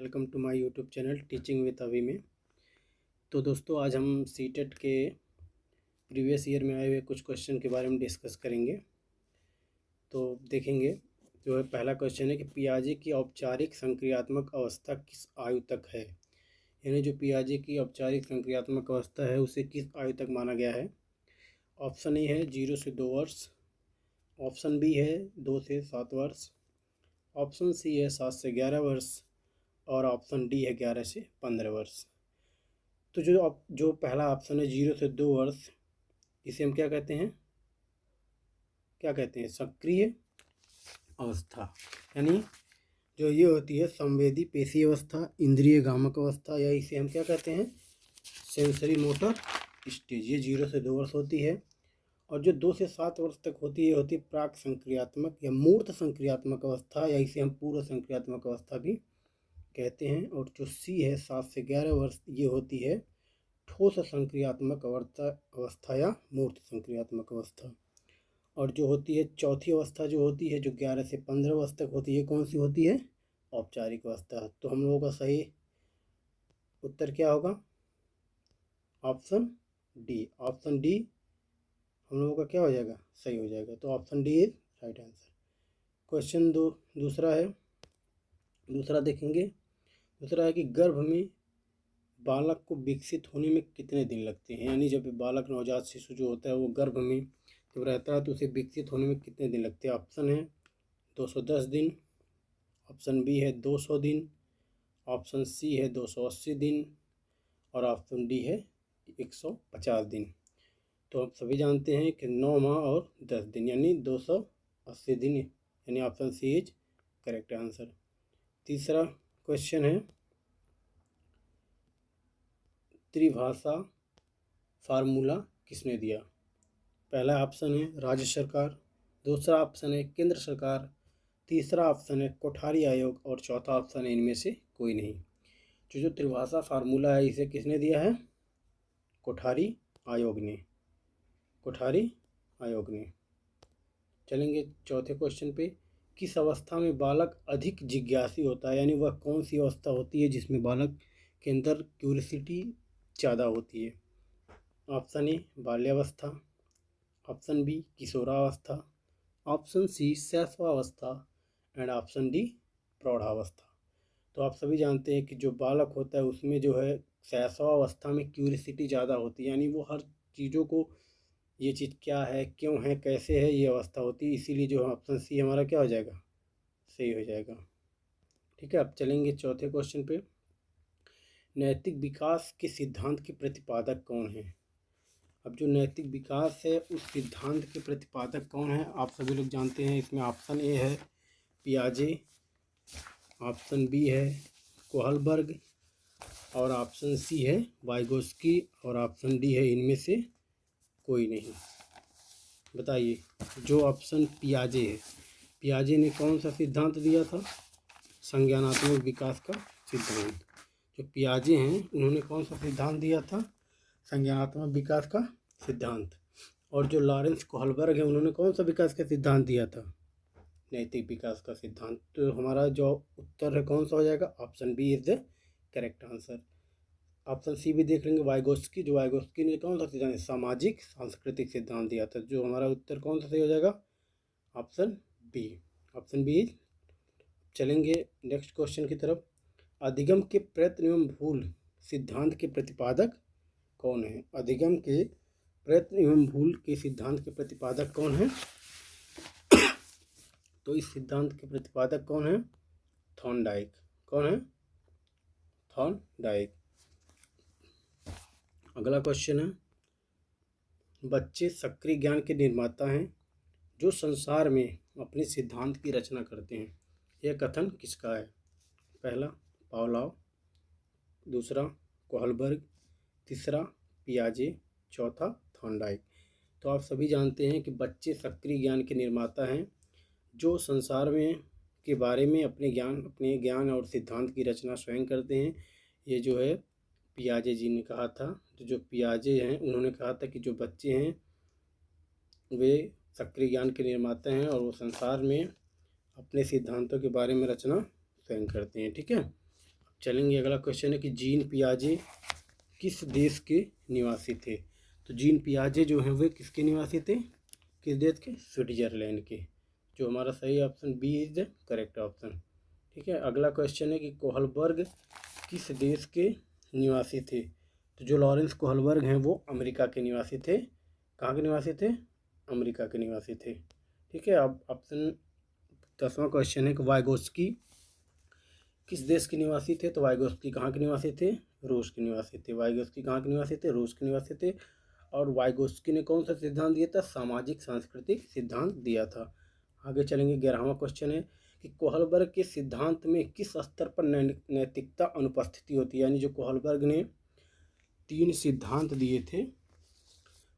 Welcome to my YouTube channel teaching with Abhi में। तो दोस्तों, आज हम सीटेट के प्रीवियस ईयर में आए हुए कुछ क्वेश्चन के बारे में डिस्कस करेंगे। तो देखेंगे, जो है पहला क्वेश्चन है कि पियाजे की औपचारिक संक्रियात्मक अवस्था किस आयु तक है। यानी जो पियाजे की औपचारिक संक्रियात्मक अवस्था है उसे किस आयु तक माना गया है। ऑप्शन ए है 0 से 2 वर्ष, ऑप्शन बी है 2 से 7 वर्ष, ऑप्शन सी है 7 से 11 वर्ष और ऑप्शन डी है 11 से 15 वर्ष। तो जो पहला ऑप्शन है 0 से 2 वर्ष, इसे हम क्या कहते हैं, सक्रिय अवस्था। यानी जो ये होती है संवेदी पेशी अवस्था, इंद्रिय गामक अवस्था, या इसे हम क्या कहते हैं, सेंसरी मोटर स्टेज। ये 0 से 2 वर्ष होती है। और जो 2 से 7 वर्ष तक होती है, होती प्राक संक्रियात्मक या मूर्त संक्रियात्मक अवस्था, या इसे हम पूर्व संक्रियात्मक अवस्था भी कहते हैं। और जो सी है 7 से 11 वर्ष, ये होती है ठोस संक्रियात्मक अवस्था या मूर्त संक्रियात्मक अवस्था। और जो होती है चौथी अवस्था, जो होती है जो 11 से 15 वर्ष तक होती है, कौन सी होती है, औपचारिक अवस्था। तो हम लोगों का सही उत्तर क्या होगा, ऑप्शन डी। ऑप्शन डी हम लोगों का क्या हो जाएगा, सही हो जाएगा। तो option D is right answer. Question दूसरा है, दूसरा देखेंगे। दूसरा है कि गर्भ में बालक को विकसित होने में कितने दिन लगते हैं। यानी जब बालक नवजात शिशु जो होता है वो गर्भ में जब रहता है तो उसे विकसित होने में कितने दिन लगते हैं। ऑप्शन है 210 दिन, ऑप्शन बी है 200 दिन, ऑप्शन सी है 280 दिन और ऑप्शन डी है 150 दिन। तो आप सभी जानते हैं कि 9 माह और 10 दिन यानी 280 दिन, यानी option C is correct answer. तीसरा क्वेश्चन है, त्रिभाषा फार्मूला किसने दिया। पहला ऑप्शन है राज्य सरकार, दूसरा ऑप्शन है केंद्र सरकार, तीसरा ऑप्शन है कोठारी आयोग और चौथा ऑप्शन है इनमें से कोई नहीं। जो त्रिभाषा फार्मूला है इसे किसने दिया है, कोठारी आयोग ने, कोठारी आयोग ने। चलेंगे चौथे क्वेश्चन पे, किस अवस्था में बालक अधिक जिज्ञासी होता है। यानी वह कौन सी अवस्था होती है जिसमें बालक के अंदर क्यूरियोसिटी ज़्यादा होती है। ऑप्शन ए बाल्यावस्था, ऑप्शन बी किशोरावस्था, ऑप्शन सी शैशवावस्था एंड ऑप्शन डी प्रौढ़ावस्था। तो आप सभी जानते हैं कि जो बालक होता है उसमें जो है शैशवावस्था में क्यूरियोसिटी ज़्यादा होती है। यानी वो हर चीज़ों को, ये चीज़ क्या है, क्यों है, कैसे है, ये अवस्था होती है। इसीलिए जो ऑप्शन सी हमारा क्या हो जाएगा, सही हो जाएगा। ठीक है, अब चलेंगे चौथे क्वेश्चन पे। नैतिक विकास के सिद्धांत के प्रतिपादक कौन है। अब जो नैतिक विकास है उस सिद्धांत के प्रतिपादक कौन है, आप सभी लोग जानते हैं। इसमें ऑप्शन ए है पियाजे, ऑप्शन बी है कोहलबर्ग और ऑप्शन सी है वाइगोस्की और ऑप्शन डी है इनमें से कोई नहीं। बताइए, जो ऑप्शन पियाजे है, पियाजे ने कौन सा सिद्धांत दिया था, संज्ञानात्मक विकास का सिद्धांत। जो पियाजे हैं उन्होंने कौन सा सिद्धांत दिया था, संज्ञानात्मक विकास का सिद्धांत। और जो लॉरेंस कोहलबर्ग है उन्होंने कौन सा विकास का सिद्धांत दिया था, नैतिक विकास का सिद्धांत। तो हमारा जो उत्तर है कौन सा हो जाएगा, option B is the correct answer. Option C भी देख लेंगे, वाइगोस्की, जो वाइगोस्की ने कौन सा सिद्धांत, सामाजिक सांस्कृतिक सिद्धांत दिया था। जो हमारा उत्तर कौन सा सही हो जाएगा, ऑप्शन बी, ऑप्शन बी। चलेंगे नेक्स्ट क्वेश्चन की तरफ। अधिगम के प्रयत्न एवं भूल सिद्धांत के प्रतिपादक कौन है। अधिगम के प्रयत्न एवं भूल के सिद्धांत के प्रतिपादक कौन है। तो इस सिद्धांत के प्रतिपादक कौन है, थॉर्नडाइक। कौन है, थॉर्नडाइक। अगला क्वेश्चन है, बच्चे सक्रिय ज्ञान के निर्माता हैं जो संसार में अपने सिद्धांत की रचना करते हैं। यह कथन किसका है। पहला पावलोव, दूसरा कोहलबर्ग, तीसरा पियाजे, चौथा थॉर्नडाइक। तो आप सभी जानते हैं कि बच्चे सक्रिय ज्ञान के निर्माता हैं जो संसार में के बारे में अपने ज्ञान और सिद्धांत की रचना स्वयं करते हैं। ये जो है पियाजे जी ने कहा था। तो जो पियाजे हैं उन्होंने कहा था कि जो बच्चे हैं वे सक्रिय ज्ञान के निर्माता हैं और वो संसार में अपने सिद्धांतों के बारे में रचना स्वयं करते हैं। ठीक है, चलेंगे। अगला क्वेश्चन है कि जीन पियाजे किस देश के निवासी थे। तो जीन पियाजे जो हैं वे किसके निवासी थे, किस देश के, स्विट्जरलैंड के। जो हमारा सही option B is the correct option. ठीक है। अगला क्वेश्चन है कि कोहलबर्ग किस देश के निवासी थे। तो जो लॉरेंस कोहलबर्ग हैं वो अमेरिका के निवासी थे। कहाँ के निवासी थे, अमेरिका के निवासी थे। ठीक है। अब ऑप्शन 10वां क्वेश्चन है कि वाइगोस्की किस देश के निवासी थे। तो वाइगोस्की कहाँ के निवासी थे, रूस के निवासी थे। वाइगोस्की कहाँ के निवासी थे, रूस के निवासी थे। और वाइगोस्की ने कौन सा सिद्धांत दिया था, सामाजिक सांस्कृतिक सिद्धांत दिया था। आगे चलेंगे। 11वां क्वेश्चन है कि कोहलबर्ग के सिद्धांत में किस स्तर पर नैतिकता अनुपस्थिति होती है। यानी जो कोहलबर्ग ने 3 सिद्धांत दिए थे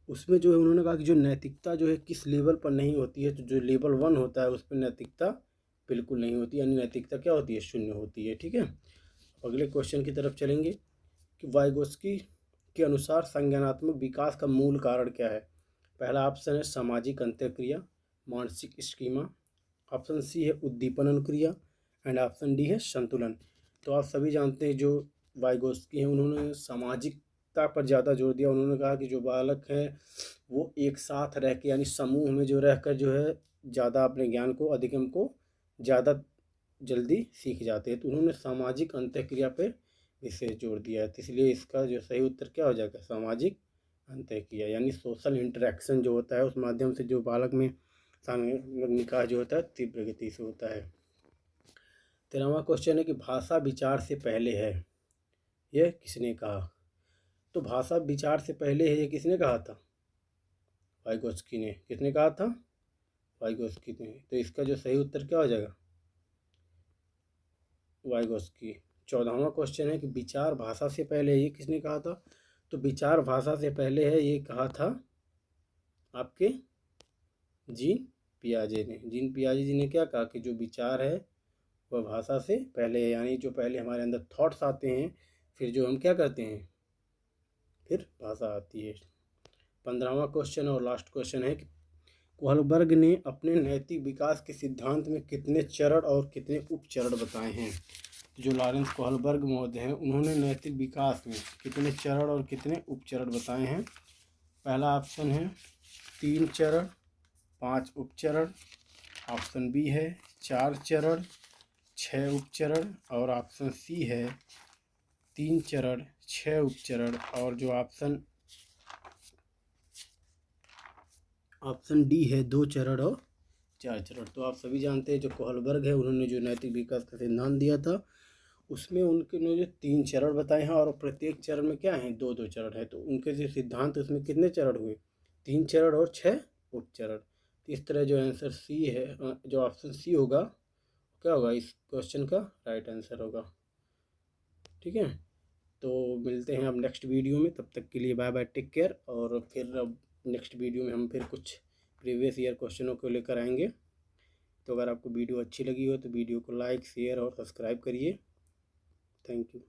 उसमें जो है उन्होंने कहा कि जो नैतिकता जो है किस लेवल पर नहीं होती है। तो जो लेवल 1 होता है उस पर नैतिकता बिल्कुल नहीं होती, यानी नैतिकता क्या होती है, शून्य होती है। ठीक है। अगले क्वेश्चन की तरफ चलेंगे कि वाइगोस्की के अनुसार संज्ञानात्मक विकास का मूल कारण क्या है। पहला ऑप्शन है सामाजिक अंतःक्रिया, मानसिक स्कीमा। ऑप्शन सी है उद्दीपन अनुक्रिया एंड ऑप्शन डी है संतुलन। तो आप सभी जानते हैं जो वाइगोस्की हैं उन्होंने सामाजिकता पर ज़्यादा जोर दिया। उन्होंने कहा कि जो बालक हैं वो एक साथ रह के यानी समूह में जो रहकर जो है ज़्यादा अपने ज्ञान को, अधिगम को ज़्यादा जल्दी सीख जाते हैं। तो उन्होंने सामाजिक अंतःक्रिया पर विशेष जोर दिया है। तो इसलिए इसका जो सही उत्तर क्या हो जाएगा, सामाजिक अंतःक्रिया, यानी सोशल इंटरेक्शन जो होता है उस माध्यम से जो बालक में सामूहिक निकाह जो होता है तीव्र गति से होता है। 13वां क्वेश्चन है कि भाषा विचार से पहले है, यह किसने कहा। तो भाषा विचार से पहले है, ये किसने कहा था, वाइगोस्की ने। किसने कहा था, वाइगोस्की ने। तो इसका जो सही उत्तर क्या हो जाएगा, वाइगोस्की। 14वां क्वेश्चन है कि विचार भाषा से पहले है, ये किसने कहा था। तो विचार भाषा से पहले है, ये कहा था आपके जीन पियाजे ने। जीन पियाजे जी ने क्या कहा कि जो विचार है वह भाषा से पहले है, यानी जो पहले हमारे अंदर थॉट्स आते हैं फिर जो हम क्या करते हैं, फिर भाषा आती है। 15वां क्वेश्चन और लास्ट क्वेश्चन है कि कोहलबर्ग ने अपने नैतिक विकास के सिद्धांत में कितने चरण और कितने उपचरण बताए हैं। तो जो लॉरेंस कोहलबर्ग महोदय हैं उन्होंने नैतिक विकास में कितने चरण और कितने उपचरण बताए हैं। पहला ऑप्शन है 3 चरण 5 उपचरण। ऑप्शन बी है 4 चरण 6 उपचरण और ऑप्शन सी है 3 चरण 6 उपचरण और जो ऑप्शन डी है 2 चरण और 4 चरण। तो आप सभी जानते हैं जो कोहलबर्ग है उन्होंने जो नैतिक विकास का सिद्धांत दिया था उसमें उनके जो 3 चरण बताए हैं और प्रत्येक चरण में क्या है, 2-2 चरण है। तो उनके जो सिद्धांत उसमें कितने चरण हुए, 3 चरण और 6 उपचरण। तो इस तरह जो आंसर सी है, जो ऑप्शन सी होगा क्या होगा, इस क्वेश्चन का राइट आंसर होगा। ठीक है। तो मिलते हैं अब नेक्स्ट वीडियो में, तब तक के लिए बाय बाय, टेक केयर। और फिर अब नेक्स्ट वीडियो में हम फिर कुछ प्रीवियस ईयर क्वेश्चनों को लेकर आएंगे। तो अगर आपको वीडियो अच्छी लगी हो तो वीडियो को लाइक, शेयर और सब्सक्राइब करिए। Thank you.